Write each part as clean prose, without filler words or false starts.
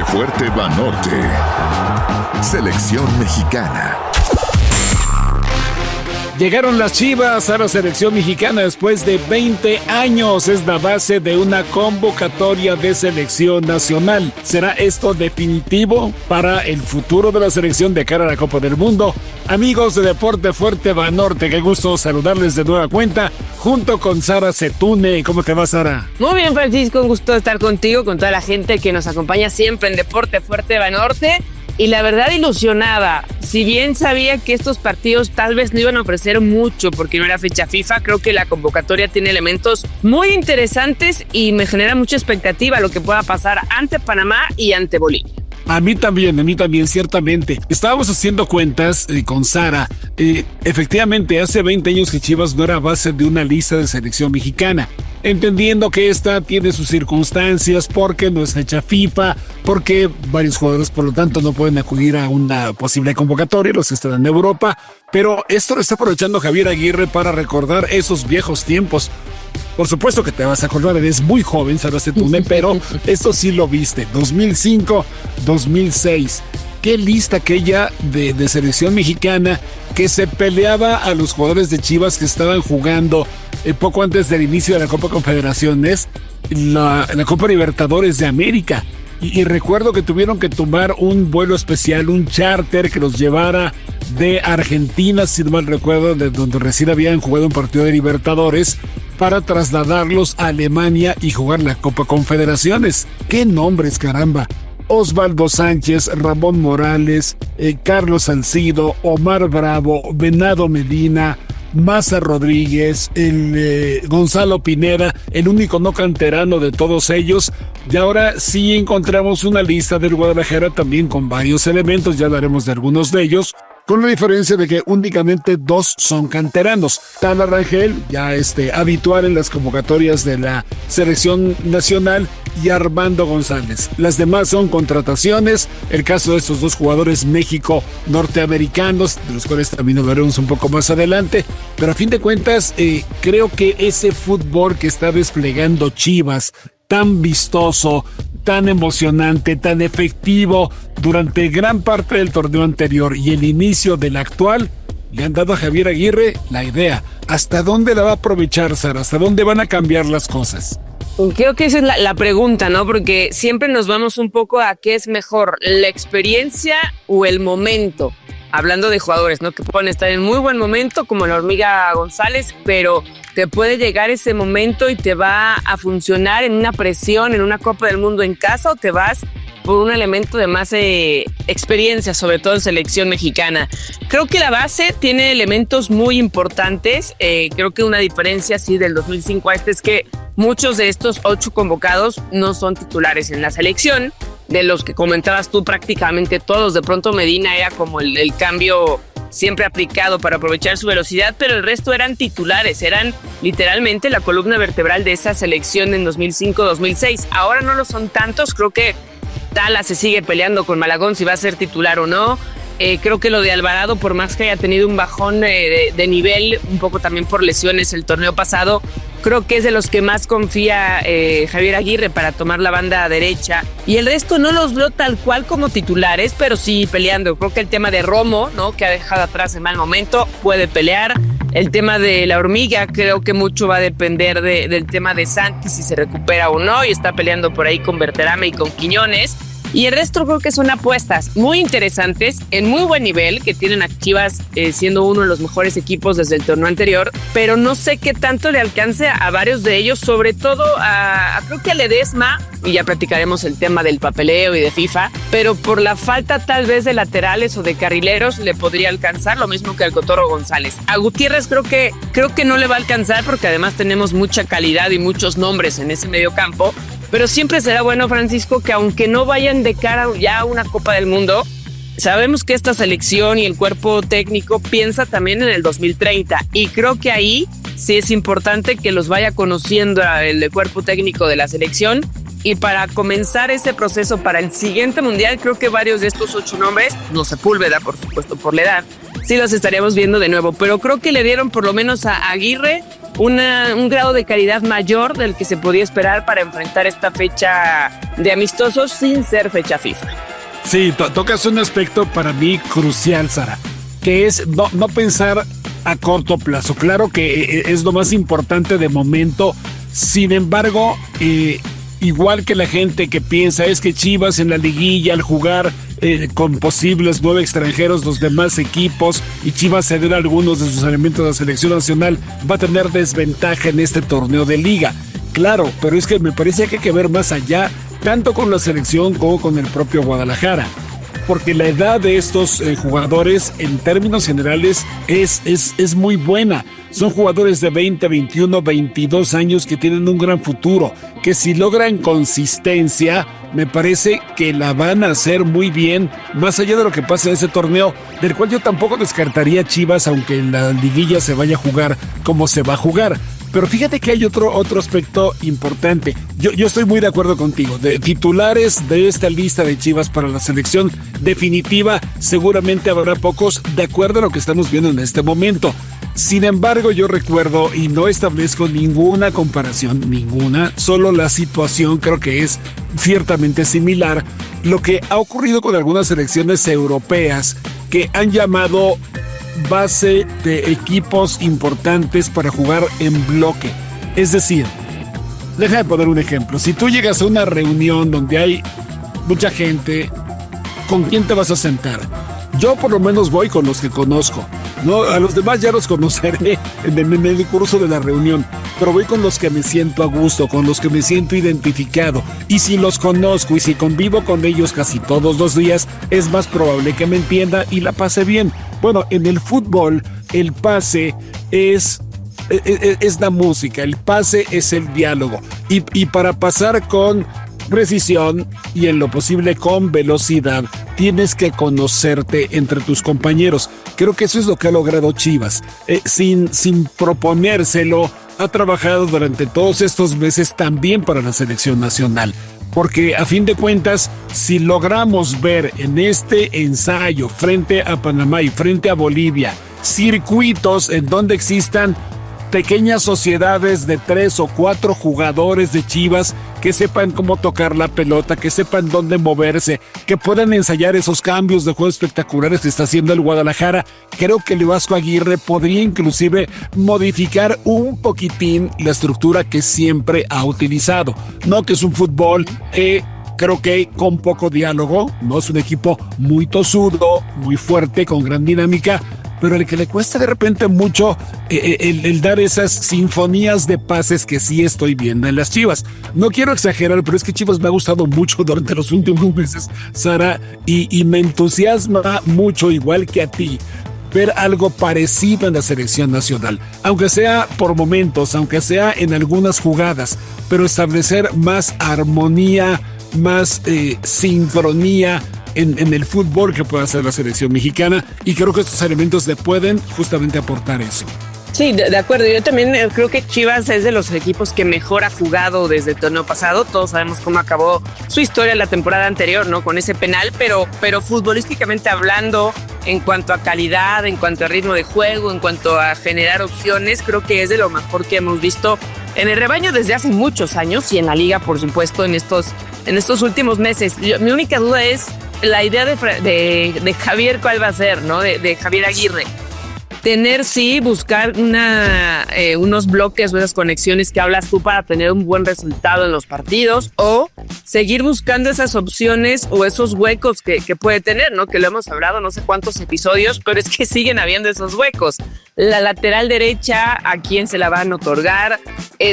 Fuerte Banorte. Selección mexicana. Llegaron las Chivas a la selección mexicana después de 20 años. Es la base de una convocatoria de selección nacional. ¿Será esto definitivo para el futuro de la selección de cara a la Copa del Mundo? Amigos de Deporte Fuerte Banorte, qué gusto saludarles de nueva cuenta, junto con Sara Setune. ¿Cómo te va, Sara? Muy bien, Francisco, un gusto estar contigo, con toda la gente que nos acompaña siempre en Deporte Fuerte Banorte. Y la verdad, ilusionada. Si bien sabía que estos partidos tal vez no iban a ofrecer mucho porque no era fecha FIFA, creo que la convocatoria tiene elementos muy interesantes y me genera mucha expectativa lo que pueda pasar ante Panamá y ante Bolivia. A mí también, ciertamente. Estábamos haciendo cuentas con Sara. Efectivamente, hace 20 años que Chivas no era base de una lista de selección mexicana. Entendiendo que esta tiene sus circunstancias porque no es fecha FIFA, porque varios jugadores, por lo tanto, no pueden acudir a una posible convocatoria, los que están en Europa. Pero esto lo está aprovechando Javier Aguirre para recordar esos viejos tiempos. Por supuesto que te vas a acordar, eres muy joven, Sara Setune, pero esto sí lo viste. 2005, 2006. Qué lista aquella de selección mexicana que se peleaba a los jugadores de Chivas que estaban jugando poco antes del inicio de la Copa Confederaciones, la Copa Libertadores de América. Y recuerdo que tuvieron que tomar un vuelo especial, un charter que los llevara de Argentina, si no mal recuerdo, de donde recién habían jugado un partido de Libertadores, para trasladarlos a Alemania y jugar la Copa Confederaciones. ¡Qué nombres, caramba! Osvaldo Sánchez, Ramón Morales, Carlos Salcido, Omar Bravo, Venado Medina, Maza Rodríguez, Gonzalo Pineda, el único no canterano de todos ellos. Y ahora sí encontramos una lista del Guadalajara también con varios elementos, ya hablaremos de algunos de ellos, con la diferencia de que únicamente 2 son canteranos. Tala Rangel, ya habitual en las convocatorias de la selección nacional, y Armando González. Las demás son contrataciones. El caso de estos 2 jugadores México-norteamericanos, de los cuales también hablaremos un poco más adelante. Pero a fin de cuentas, creo que ese fútbol que está desplegando Chivas, tan vistoso, tan emocionante, tan efectivo durante gran parte del torneo anterior y el inicio del actual, le han dado a Javier Aguirre la idea. ¿Hasta dónde la va a aprovechar, Sara? ¿Hasta dónde van a cambiar las cosas? Creo que esa es la pregunta, ¿no? Porque siempre nos vamos un poco a qué es mejor, la experiencia o el momento. Hablando de jugadores, ¿no? Que pueden estar en muy buen momento, como la Hormiga González, pero te puede llegar ese momento y te va a funcionar en una presión, en una Copa del Mundo en casa, o te vas por un elemento de más experiencia, sobre todo en selección mexicana. Creo que la base tiene elementos muy importantes. Creo que una diferencia, sí, del 2005 a es que muchos de estos 8 convocados no son titulares en la selección. De los que comentabas tú, prácticamente todos. De pronto Medina era como el cambio siempre aplicado para aprovechar su velocidad, pero el resto eran titulares, eran literalmente la columna vertebral de esa selección en 2005-2006. Ahora no lo son tantos. Creo que Tala se sigue peleando con Malagón si va a ser titular o no. Creo que lo de Alvarado, por más que haya tenido un bajón de nivel, un poco también por lesiones el torneo pasado, creo que es de los que más confía Javier Aguirre para tomar la banda derecha. Y el resto no los veo tal cual como titulares, pero sí peleando. Creo que el tema de Romo, ¿no?, que ha dejado atrás en mal momento, puede pelear. El tema de la Hormiga, creo que mucho va a depender del tema de Santi, si se recupera o no, y está peleando por ahí con Berterame y con Quiñones. Y el resto creo que son apuestas muy interesantes, en muy buen nivel, que tienen a Chivas siendo uno de los mejores equipos desde el torneo anterior, pero no sé qué tanto le alcance a varios de ellos, sobre todo creo que a Ledesma, y ya platicaremos el tema del papeleo y de FIFA, pero por la falta tal vez de laterales o de carrileros le podría alcanzar, lo mismo que al Cotorro González. A Gutiérrez creo que no le va a alcanzar, porque además tenemos mucha calidad y muchos nombres en ese medio campo. Pero siempre será bueno, Francisco, que aunque no vayan de cara ya a una Copa del Mundo, sabemos que esta selección y el cuerpo técnico piensa también en el 2030. Y creo que ahí sí es importante que los vaya conociendo el cuerpo técnico de la selección. Y para comenzar ese proceso para el siguiente Mundial, creo que varios de estos 8 nombres, no Sepúlveda, por supuesto, por la edad, sí los estaríamos viendo de nuevo. Pero creo que le dieron por lo menos a Aguirre un grado de calidad mayor del que se podía esperar para enfrentar esta fecha de amistosos sin ser fecha FIFA. Sí, tocas un aspecto para mí crucial, Sara, que es no pensar a corto plazo. Claro que es lo más importante de momento. Sin embargo, igual que la gente que piensa es que Chivas en la liguilla al jugar con posibles 9 extranjeros los demás equipos y Chivas ceder algunos de sus elementos de la selección nacional va a tener desventaja en este torneo de liga. Claro, pero es que me parece que hay que ver más allá, tanto con la selección como con el propio Guadalajara. Porque la edad de estos jugadores en términos generales es muy buena. Son jugadores de 20, 21, 22 años que tienen un gran futuro, que si logran consistencia, me parece que la van a hacer muy bien, más allá de lo que pasa en ese torneo, del cual yo tampoco descartaría Chivas, aunque en la liguilla se vaya a jugar como se va a jugar. Pero fíjate que hay otro aspecto importante. Yo estoy muy de acuerdo contigo. De titulares de esta lista de Chivas para la selección definitiva, seguramente habrá pocos de acuerdo a lo que estamos viendo en este momento. Sin embargo, yo recuerdo y no establezco ninguna comparación, solo la situación creo que es ciertamente similar. Lo que ha ocurrido con algunas selecciones europeas que han llamado base de equipos importantes para jugar en bloque. Es decir, déjame poner un ejemplo. Si tú llegas a una reunión donde hay mucha gente, ¿con quién te vas a sentar? Yo por lo menos voy con los que conozco, ¿no? A los demás ya los conoceré en el curso de la reunión, pero voy con los que me siento a gusto, con los que me siento identificado. Y si los conozco y si convivo con ellos casi todos los días, es más probable que me entienda y la pase bien. Bueno, en el fútbol el pase es la música, el pase es el diálogo. Y para pasar con precisión y en lo posible con velocidad, tienes que conocerte entre tus compañeros. Creo que eso es lo que ha logrado Chivas. Sin proponérselo, ha trabajado durante todos estos meses también para la selección nacional. Porque a fin de cuentas, si logramos ver en este ensayo frente a Panamá y frente a Bolivia, circuitos en donde existan pequeñas sociedades de 3 o 4 jugadores de Chivas que sepan cómo tocar la pelota, que sepan dónde moverse, que puedan ensayar esos cambios de juego espectaculares que está haciendo el Guadalajara, creo que el Vasco Aguirre podría inclusive modificar un poquitín la estructura que siempre ha utilizado. No que es un fútbol creo que con poco diálogo, no es un equipo muy tosudo, muy fuerte, con gran dinámica, pero el que le cuesta de repente mucho el dar esas sinfonías de pases que sí estoy viendo en las Chivas. No quiero exagerar, pero es que Chivas me ha gustado mucho durante los últimos meses, Sara, y me entusiasma mucho, igual que a ti, ver algo parecido en la selección nacional, aunque sea por momentos, aunque sea en algunas jugadas, pero establecer más armonía, más sincronía en el fútbol que puede hacer la selección mexicana, y creo que estos elementos le pueden justamente aportar eso. Sí, de acuerdo. Yo también creo que Chivas es de los equipos que mejor ha jugado desde el torneo pasado. Todos sabemos cómo acabó su historia la temporada anterior, ¿no? Con ese penal, pero futbolísticamente hablando, en cuanto a calidad, en cuanto a ritmo de juego, en cuanto a generar opciones, creo que es de lo mejor que hemos visto en el rebaño desde hace muchos años y en la liga, por supuesto, en estos últimos meses. Mi única duda es la idea de Javier, ¿cuál va a ser, no? De Javier Aguirre. Buscar unos bloques o esas conexiones que hablas tú para tener un buen resultado en los partidos, o seguir buscando esas opciones o esos huecos que puede tener, ¿no? Que lo hemos hablado no sé cuántos episodios, pero es que siguen habiendo esos huecos. La lateral derecha, ¿a quién se la van a otorgar?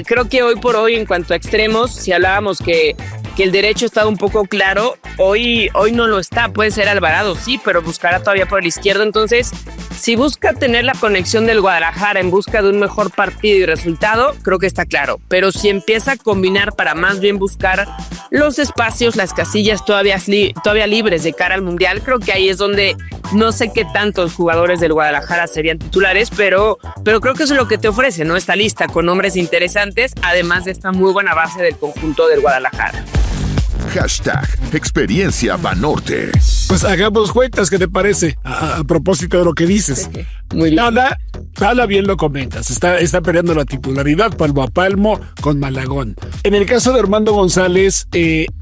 Creo que hoy por hoy, en cuanto a extremos, si hablábamos que el derecho estaba un poco claro, hoy no lo está. Puede ser Alvarado, sí, pero buscará todavía por el izquierdo. Entonces, si busca tener la conexión del Guadalajara en busca de un mejor partido y resultado, creo que está claro. Pero si empieza a combinar para más bien buscar los espacios, las casillas todavía libres de cara al Mundial, creo que ahí es donde no sé qué tantos jugadores del Guadalajara serían titulares, pero creo que eso es lo que te ofrece, ¿no? Esta lista con nombres interesantes, además de esta muy buena base del conjunto del Guadalajara. #Experiencia Banorte. Pues hagamos cuentas, ¿qué te parece? A propósito de lo que dices. Muy bien. Habla bien, lo comentas. Está peleando la titularidad palmo a palmo con Malagón. En el caso de Armando González,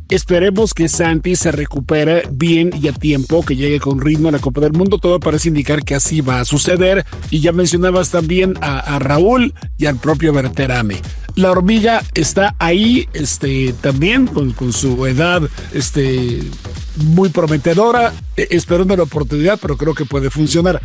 esperemos que Santi se recupere bien y a tiempo, que llegue con ritmo a la Copa del Mundo. Todo parece indicar que así va a suceder. Y ya mencionabas también a Raúl y al propio Berterame. La hormiga está ahí, también con su edad, muy prometedora, esperando la oportunidad, pero creo que puede funcionar.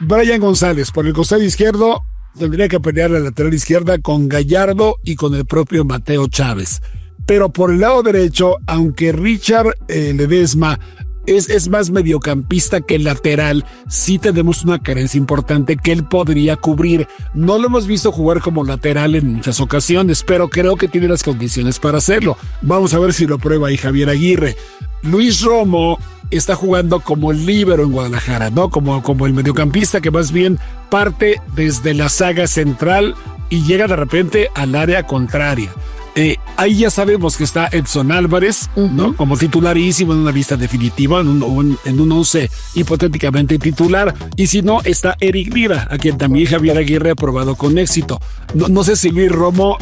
Brian González, por el costado izquierdo, tendría que pelear la lateral izquierda con Gallardo y con el propio Mateo Chávez. Pero por el lado derecho, aunque Richard Ledesma es más mediocampista que lateral, sí tenemos una carencia importante que él podría cubrir. No lo hemos visto jugar como lateral en muchas ocasiones, pero creo que tiene las condiciones para hacerlo. Vamos a ver si lo prueba ahí Javier Aguirre. Luis Romo está jugando como líbero en Guadalajara, ¿no? Como el mediocampista que más bien parte desde la saga central y llega de repente al área contraria. Ahí ya sabemos que está Edson Álvarez, ¿no? Como titularísimo en una lista definitiva, en un 11 hipotéticamente titular. Y si no, está Eric Lira, a quien también Javier Aguirre ha probado con éxito. No sé si Luis Romo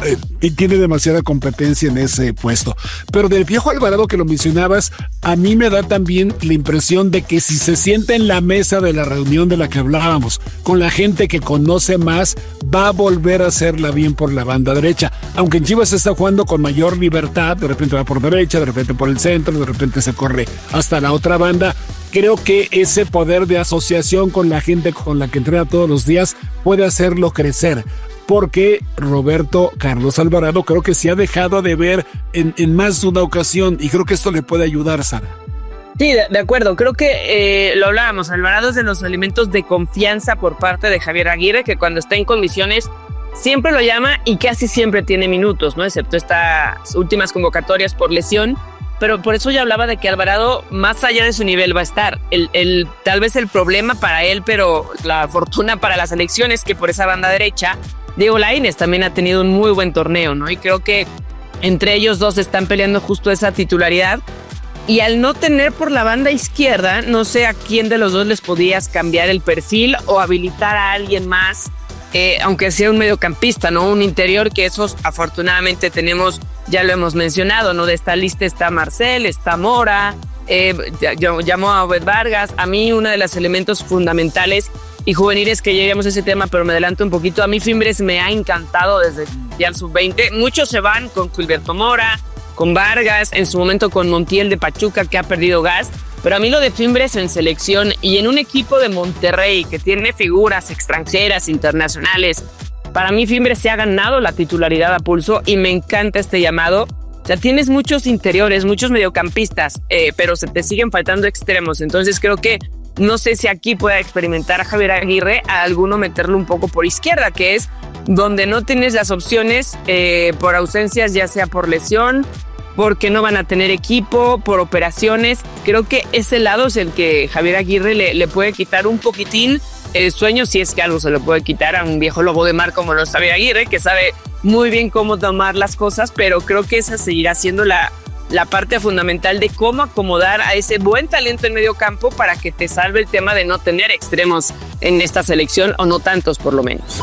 tiene demasiada competencia en ese puesto. Pero del viejo Alvarado que lo mencionabas, a mí me da también la impresión de que si se sienta en la mesa de la reunión de la que hablábamos, con la gente que conoce más, va a volver a hacerla bien por la banda derecha. Aunque en Chivas está jugando con mayor libertad, de repente va por derecha, de repente por el centro, de repente se corre hasta la otra banda. Creo que ese poder de asociación con la gente con la que entrena todos los días puede hacerlo crecer, porque Roberto Carlos Alvarado creo que se ha dejado de ver en más de una ocasión y creo que esto le puede ayudar, Sara. Sí, de acuerdo. Creo que lo hablábamos. Alvarado es de los elementos de confianza por parte de Javier Aguirre, que cuando está en condiciones siempre lo llama y casi siempre tiene minutos, ¿no? Excepto estas últimas convocatorias por lesión. Pero por eso ya hablaba de que Alvarado, más allá de su nivel, va a estar. Tal vez el problema para él, pero la fortuna para la selección es que por esa banda derecha, Diego Lainez también ha tenido un muy buen torneo, ¿no? Y creo que entre ellos dos están peleando justo esa titularidad. Y al no tener por la banda izquierda, no sé a quién de los dos les podías cambiar el perfil o habilitar a alguien más, aunque sea un mediocampista, ¿no? Un interior, que esos afortunadamente tenemos, ya lo hemos mencionado, ¿no? De esta lista está Marcel, está Mora, llamó a Obed Vargas. A mí uno de los elementos fundamentales y juveniles, que lleguemos a ese tema, pero me adelanto un poquito, a mí Fimbres me ha encantado desde ya el sub-20. Muchos se van con Gilberto Mora, con Vargas, en su momento con Montiel de Pachuca, que ha perdido gas. Pero a mí lo de Fimbres en selección y en un equipo de Monterrey que tiene figuras extranjeras, internacionales, para mí Fimbres se ha ganado la titularidad a pulso y me encanta este llamado. O sea, tienes muchos interiores, muchos mediocampistas, pero se te siguen faltando extremos. Entonces creo que no sé si aquí pueda experimentar a Javier Aguirre a alguno meterlo un poco por izquierda, que es donde no tienes las opciones por ausencias, ya sea por lesión, porque no van a tener equipo, por operaciones. Creo que ese lado es el que Javier Aguirre le puede quitar un poquitín el sueño, si es que algo se lo puede quitar a un viejo lobo de mar como lo es Javier Aguirre, que sabe muy bien cómo tomar las cosas, pero creo que esa seguirá siendo la parte fundamental de cómo acomodar a ese buen talento en medio campo para que te salve el tema de no tener extremos en esta selección, o no tantos por lo menos.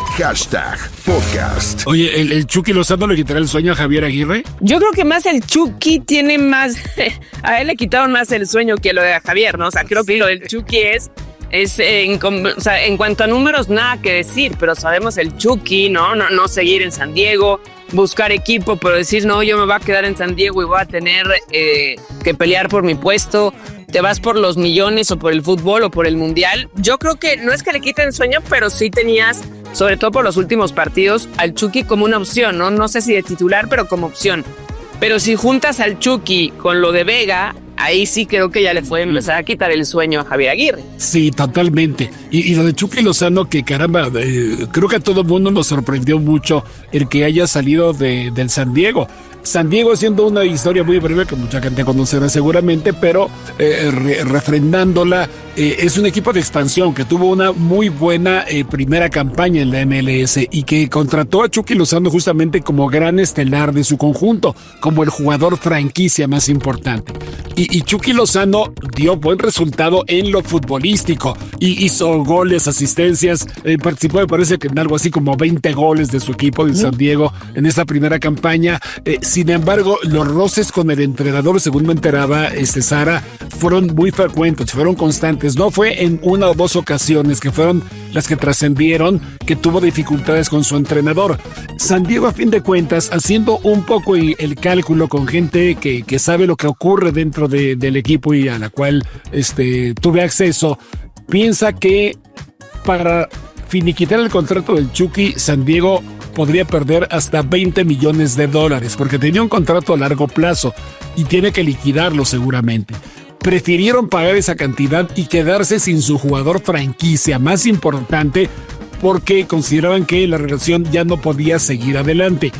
#podcast. Oye, ¿el Chucky Lozano le quitará el sueño a Javier Aguirre? Yo creo que más el Chucky tiene más... a él le quitaron más el sueño que lo de Javier, ¿no? O sea, creo que lo del Chucky es o sea, en cuanto a números, nada que decir, pero sabemos el Chucky, ¿no? No seguir en San Diego, buscar equipo, pero decir, no, yo me voy a quedar en San Diego y voy a tener que pelear por mi puesto. Te vas por los millones o por el fútbol o por el mundial. Yo creo que no es que le quiten sueño, pero sí tenías, sobre todo por los últimos partidos, al Chucky como una opción, ¿no? No sé si de titular, pero como opción. Pero si juntas al Chucky con lo de Vega, ahí sí creo que ya le fue empezar a quitar el sueño a Javier Aguirre. Sí, totalmente. Y lo de Chucky Lozano, que caramba, creo que a todo el mundo nos sorprendió mucho el que haya salido del San Diego. San Diego siendo una historia muy breve que mucha gente conocerá seguramente, pero refrendándola, es un equipo de expansión que tuvo una muy buena primera campaña en la MLS y que contrató a Chucky Lozano justamente como gran estelar de su conjunto, como el jugador franquicia más importante. Y Chucky Lozano dio buen resultado en lo futbolístico y hizo goles, asistencias, participó me parece que en algo así como 20 goles de su equipo de San Diego en esa primera campaña. Sin embargo, los roces con el entrenador, según me enteraba Sara, fueron muy frecuentes, fueron constantes. No fue en una o dos ocasiones que fueron las que trascendieron que tuvo dificultades con su entrenador. San Diego, a fin de cuentas, haciendo un poco el cálculo con gente que sabe lo que ocurre dentro del equipo y a la cual tuve acceso, piensa que para finiquitar el contrato del Chucky, San Diego podría perder hasta $20 millones porque tenía un contrato a largo plazo y tiene que liquidarlo seguramente. Prefirieron pagar esa cantidad y quedarse sin su jugador franquicia más importante porque consideraban que la relación ya no podía seguir adelante.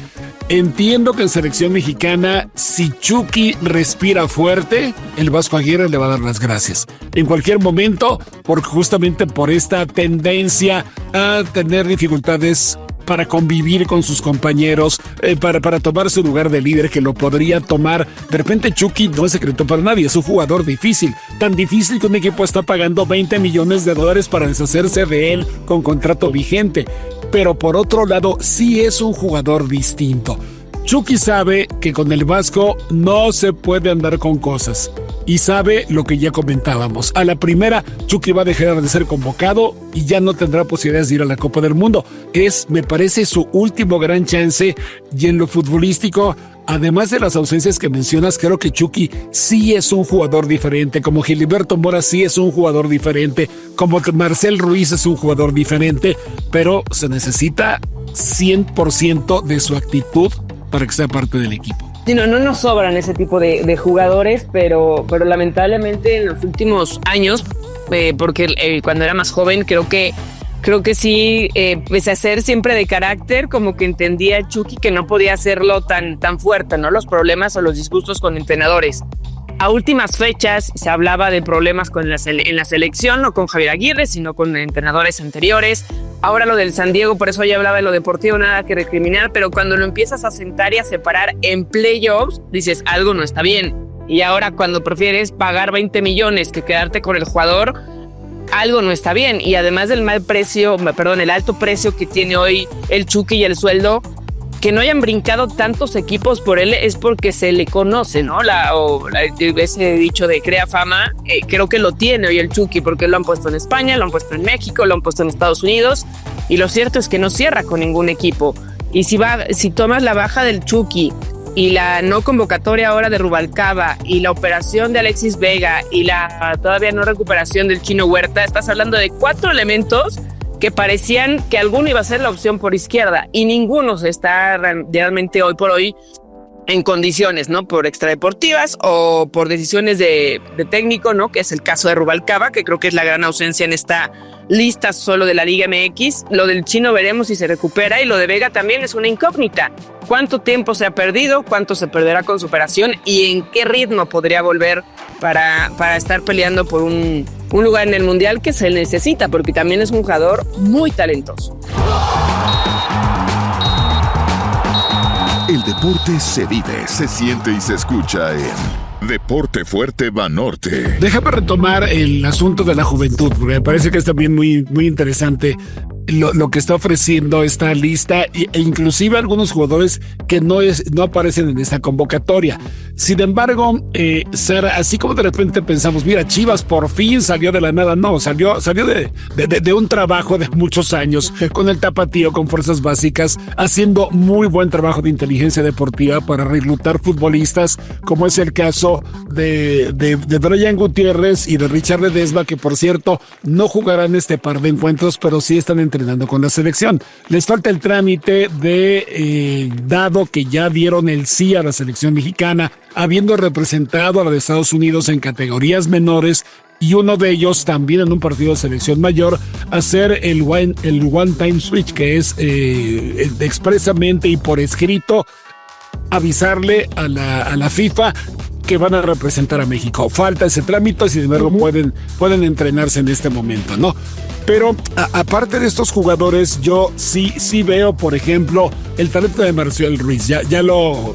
Entiendo que en selección mexicana, si Chucky respira fuerte, el Vasco Aguirre le va a dar las gracias. En cualquier momento, justamente por esta tendencia a tener dificultades para convivir con sus compañeros, para tomar su lugar de líder que lo podría tomar. De repente Chucky no es secreto para nadie, es un jugador difícil, tan difícil que un equipo está pagando $20 millones para deshacerse de él con contrato vigente. Pero por otro lado, sí es un jugador distinto. Chucky sabe que con el Vasco no se puede andar con cosas. Y sabe lo que ya comentábamos. A la primera, Chucky va a dejar de ser convocado y ya no tendrá posibilidades de ir a la Copa del Mundo. Me parece, su último gran chance. Y en lo futbolístico, además de las ausencias que mencionas, creo que Chucky sí es un jugador diferente. Como Gilberto Mora sí es un jugador diferente. Como Marcel Ruiz es un jugador diferente. Pero se necesita 100% de su actitud para que sea parte del equipo. Sí, no nos sobran ese tipo de jugadores, pero lamentablemente en los últimos años, porque cuando era más joven, creo que sí, pese a ser siempre de carácter, como que entendía Chucky que no podía hacerlo tan fuerte, ¿no? Los problemas o los disgustos con entrenadores. A últimas fechas se hablaba de problemas en la selección, no con Javier Aguirre, sino con entrenadores anteriores. Ahora lo del San Diego, por eso ya hablaba de lo deportivo, nada que recriminar, pero cuando lo empiezas a sentar y a separar en playoffs, dices, algo no está bien. Y ahora cuando prefieres pagar 20 millones que quedarte con el jugador, algo no está bien. Y además del el alto precio que tiene hoy el Chucky y el sueldo, que no hayan brincado tantos equipos por él es porque se le conoce, ¿no? Ese dicho de crea fama, creo que lo tiene hoy el Chucky, porque lo han puesto en España, lo han puesto en México, lo han puesto en Estados Unidos, y lo cierto es que no cierra con ningún equipo. Y si tomas la baja del Chucky y la no convocatoria ahora de Rubalcaba y la operación de Alexis Vega y la todavía no recuperación del Chino Huerta, estás hablando de 4 elementos que parecían que alguno iba a ser la opción por izquierda y ninguno se está realmente hoy por hoy en condiciones, ¿no? Por extradeportivas o por decisiones de técnico, ¿no? Que es el caso de Rubalcaba, que creo que es la gran ausencia en esta lista solo de la Liga MX. Lo del Chino veremos si se recupera, y lo de Vega también es una incógnita. ¿Cuánto tiempo se ha perdido? ¿Cuánto se perderá con su operación? ¿Y en qué ritmo podría volver para estar peleando por un lugar en el Mundial que se necesita? Porque también es un jugador muy talentoso. El deporte se vive, se siente y se escucha en Deporte Fuerte Banorte. Déjame retomar el asunto de la juventud, porque me parece que es también muy, muy interesante lo que está ofreciendo esta lista, e inclusive algunos jugadores que no aparecen en esta convocatoria. Sin embargo, Sara, así como de repente pensamos, mira, Chivas por fin salió de la nada, no, salió de un trabajo de muchos años con el Tapatío, con fuerzas básicas, haciendo muy buen trabajo de inteligencia deportiva para reclutar futbolistas, como es el caso de Brian Gutiérrez y de Richard Ledesma, que por cierto no jugarán este par de encuentros, pero sí están entrenando con la selección. Les falta el trámite dado que ya dieron el sí a la selección mexicana, habiendo representado a la de Estados Unidos en categorías menores, y uno de ellos también en un partido de selección mayor, hacer el one-time switch, que es expresamente y por escrito avisarle a la FIFA que van a representar a México. Falta ese trámite, sin embargo, pueden entrenarse en este momento, ¿no? Pero aparte de estos jugadores, yo sí veo, por ejemplo, el talento de Marcel Ruiz. Ya lo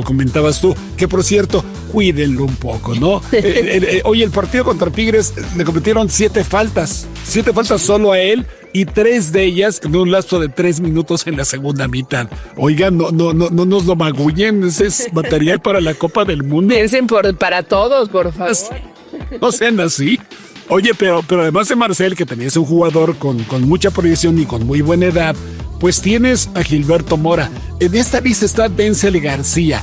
comentabas tú, que por cierto, cuídenlo un poco, ¿no? Oye, el partido contra Tigres le cometieron 7 faltas solo a él, y 3 de ellas en un lapso de 3 minutos en la segunda mitad. Oigan, no nos lo magullen, ese es material para la Copa del Mundo. Piensen para todos, por favor. No sean así. Oye, pero además de Marcel, que también es un jugador con mucha proyección y con muy buena edad, pues tienes a Gilberto Mora. En esta lista está Denzel García.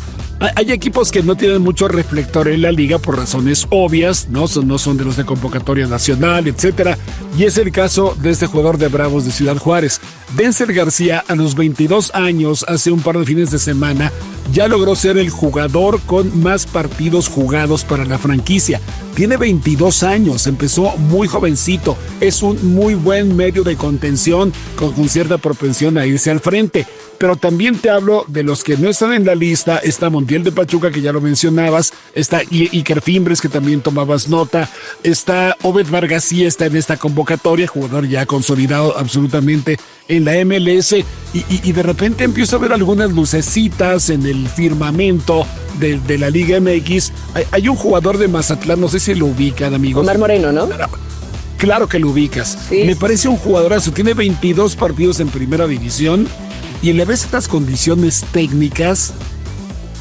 Hay equipos que no tienen mucho reflector en la liga por razones obvias, no son de los de convocatoria nacional, etcétera. Y es el caso de este jugador de Bravos de Ciudad Juárez. Denzel García, a los 22 años, hace un par de fines de semana, ya logró ser el jugador con más partidos jugados para la franquicia. Tiene 22 años, empezó muy jovencito, es un muy buen medio de contención con cierta propensión a irse al frente. Pero también te hablo de los que no están en la lista. Está Montiel de Pachuca, que ya lo mencionabas, está Iker Fimbres, que también tomabas nota, está Obed Vargasía, está en esta convocatoria, jugador ya consolidado absolutamente en la MLS, y de repente empiezo a ver algunas lucecitas en el firmamento de la Liga MX. Hay un jugador de Mazatlán, no sé si lo ubican, amigos. Omar Moreno, ¿no? Claro que lo ubicas. Sí. Me parece un jugadorazo, tiene 22 partidos en primera división, y le ves estas condiciones técnicas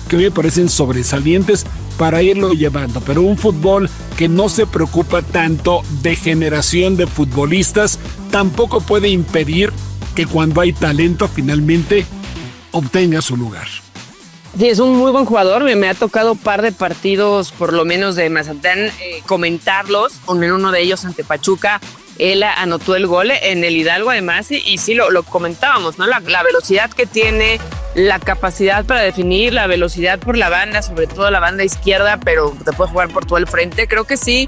que me parecen sobresalientes para irlo llevando, pero un fútbol que no se preocupa tanto de generación de futbolistas tampoco puede impedir que cuando hay talento finalmente obtenga su lugar. Sí, es un muy buen jugador. Me ha tocado un par de partidos, por lo menos de Mazatlán, comentarlos. En uno de ellos ante Pachuca, él anotó el gol en el Hidalgo, además, y sí lo comentábamos, ¿no? La velocidad que tiene, la capacidad para definir, la velocidad por la banda, sobre todo la banda izquierda, pero te puedes jugar por todo el frente. Creo que sí.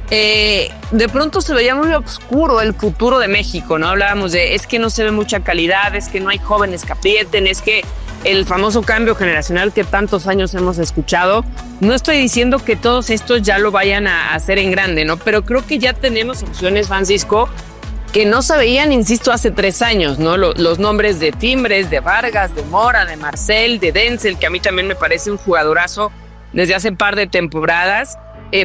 De pronto se veía muy oscuro el futuro de México, ¿no? Hablábamos de, es que no se ve mucha calidad, es que no hay jóvenes que aprieten, es que el famoso cambio generacional que tantos años hemos escuchado. No estoy diciendo que todos estos ya lo vayan a hacer en grande, ¿no? Pero creo que ya tenemos opciones, Francisco, que no se veían, insisto, hace 3 años, ¿no? Los nombres de Fimbres, de Vargas, de Mora, de Marcel, de Denzel, que a mí también me parece un jugadorazo desde hace un par de temporadas.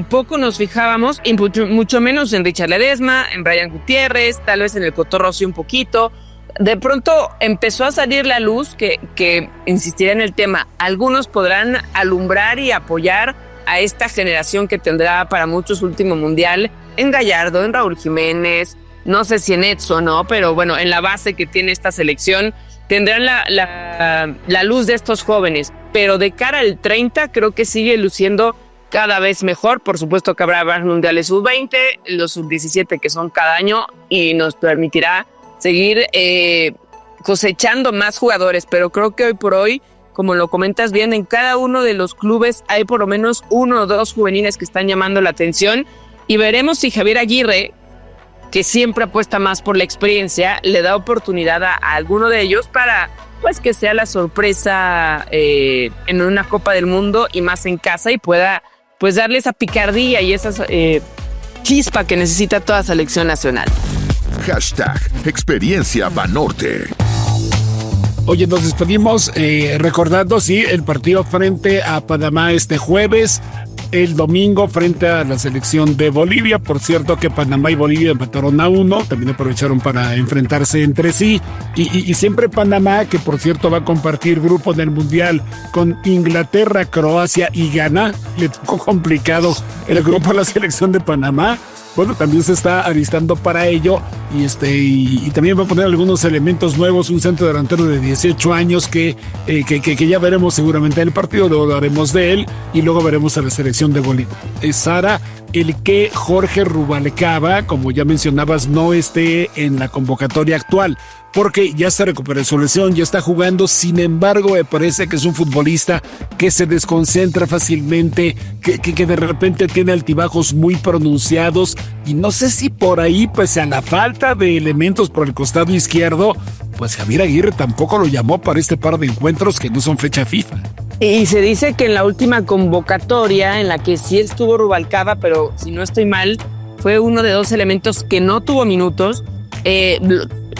Poco nos fijábamos, y mucho menos en Richard Ledesma, en Brian Gutiérrez, tal vez en el Cotorro sí un poquito. De pronto empezó a salir la luz que insistiré en el tema. Algunos podrán alumbrar y apoyar a esta generación que tendrá para muchos último mundial en Gallardo, en Raúl Jiménez, no sé si en Edson, ¿no? Pero bueno, en la base que tiene esta selección tendrán la luz de estos jóvenes. Pero de cara al 30 creo que sigue luciendo cada vez mejor. Por supuesto que habrá más mundiales sub-20, los sub-17 que son cada año, y nos permitirá seguir cosechando más jugadores, pero creo que hoy por hoy, como lo comentas bien, en cada uno de los clubes hay por lo menos 1 o 2 juveniles que están llamando la atención, y veremos si Javier Aguirre, que siempre apuesta más por la experiencia, le da oportunidad a alguno de ellos para pues que sea la sorpresa en una Copa del Mundo y más en casa, y pueda pues darle esa picardía y esa chispa que necesita toda selección nacional. #Experiencia Banorte. Oye, nos despedimos recordando, sí, el partido frente a Panamá este jueves, el domingo frente a la selección de Bolivia. Por cierto que Panamá y Bolivia empataron a 1, también aprovecharon para enfrentarse entre sí, y siempre Panamá, que por cierto va a compartir grupo del Mundial con Inglaterra, Croacia y Ghana. Le tocó complicado el grupo a la selección de Panamá. Bueno, también se está alistando para ello, y también va a poner algunos elementos nuevos, un centro delantero de 18 años que ya veremos seguramente en el partido, luego hablaremos de él, y luego veremos a la selección de Bolivia. Sara, el que Jorge Rubalcaba, como ya mencionabas, no esté en la convocatoria actual, porque ya se recuperó su lesión, ya está jugando. Sin embargo, me parece que es un futbolista que se desconcentra fácilmente, que de repente tiene altibajos muy pronunciados, y no sé si por ahí, pese a la falta de elementos por el costado izquierdo, pues Javier Aguirre tampoco lo llamó para este par de encuentros que no son fecha FIFA. Y se dice que en la última convocatoria, en la que sí estuvo Rubalcaba, pero si no estoy mal, fue uno de 2 elementos que no tuvo minutos.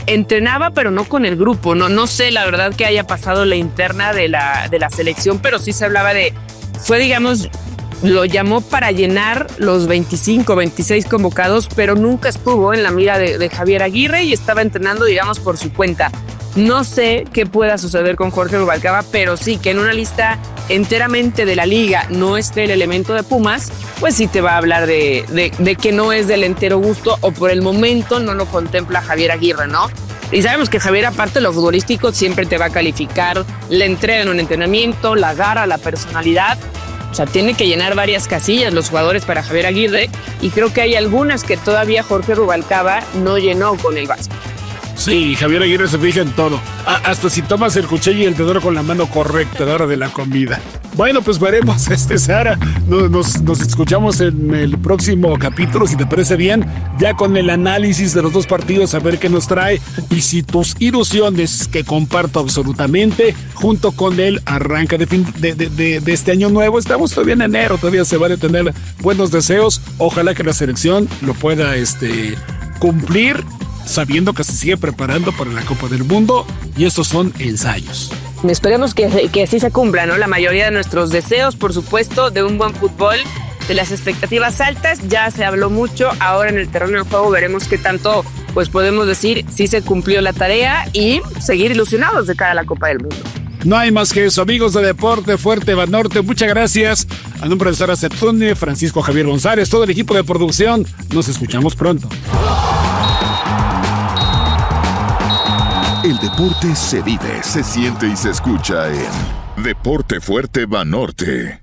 Entrenaba, pero no con el grupo. No sé, la verdad, que haya pasado la interna de la selección, pero sí se hablaba fue, digamos, lo llamó para llenar los 25, 26 convocados, pero nunca estuvo en la mira de Javier Aguirre y estaba entrenando, digamos, por su cuenta. No sé qué pueda suceder con Jorge Rubalcaba, pero sí que en una lista enteramente de la liga no esté el elemento de Pumas, pues sí te va a hablar de que no es del entero gusto, o por el momento no lo contempla Javier Aguirre, ¿no? Y sabemos que Javier, aparte de lo futbolístico, siempre te va a calificar la entrega en un entrenamiento, la garra, la personalidad. O sea, tiene que llenar varias casillas los jugadores para Javier Aguirre, y creo que hay algunas que todavía Jorge Rubalcaba no llenó con el Vasco. Sí, Javier Aguirre se fija en todo. Hasta si tomas el cuchillo y el tenedor con la mano correcta a la hora de la comida. Bueno, pues veremos, Sara. Nos escuchamos en el próximo capítulo, si te parece bien, ya con el análisis de los 2 partidos, a ver qué nos trae. Y si tus ilusiones, que comparto absolutamente, junto con el arranque de este año nuevo, estamos todavía en enero, todavía se vale tener buenos deseos. Ojalá que la selección lo pueda cumplir, sabiendo que se sigue preparando para la Copa del Mundo, y estos son ensayos. Esperemos que así se cumpla, ¿no? La mayoría de nuestros deseos, por supuesto, de un buen fútbol, de las expectativas altas. Ya se habló mucho, ahora en el terreno del juego veremos qué tanto, pues podemos decir si se cumplió la tarea y seguir ilusionados de cara a la Copa del Mundo. No hay más que eso, amigos de Deporte Fuerte Banorte. Muchas gracias. A nombre de Sara Septune, Francisco Javier González, todo el equipo de producción, nos escuchamos pronto. El deporte se vive, se siente y se escucha en Deporte Fuerte Banorte.